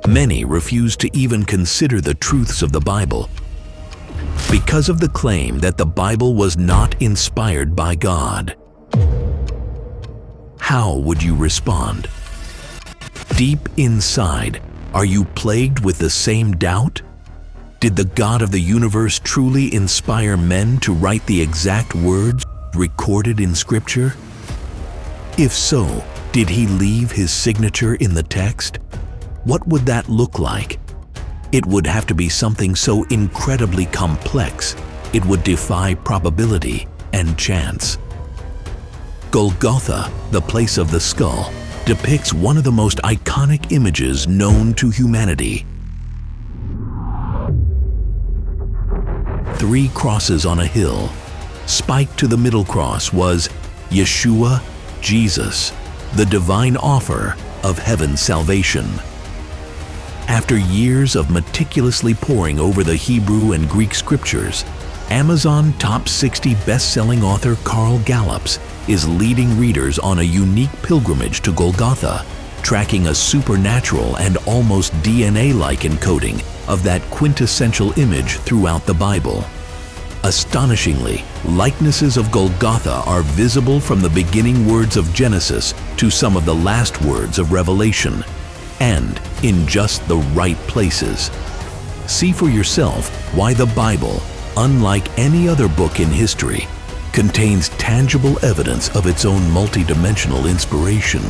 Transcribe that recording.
Many refuse to even consider the truths of the Bible because of the claim that the Bible was not inspired by God. How would you respond? Deep inside, are you plagued with the same doubt? Did the God of the universe truly inspire men to write the exact words recorded in Scripture? If so, did he leave his signature in the text? What would that look like? It would have to be something so incredibly complex, it would defy probability and chance. Golgotha, the place of the skull, depicts one of the most iconic images known to humanity. 3 crosses on a hill. Spiked to the middle cross was Yeshua, Jesus, the divine offer of heaven's salvation. After years of meticulously poring over the Hebrew and Greek scriptures, Amazon top 60 best-selling author Carl Gallups is leading readers on a unique pilgrimage to Golgotha, tracking a supernatural and almost DNA-like encoding of that quintessential image throughout the Bible. Astonishingly, likenesses of Golgotha are visible from the beginning words of Genesis to some of the last words of Revelation, and in just the right places. See for yourself why the Bible, unlike any other book in history, contains tangible evidence of its own multidimensional inspiration.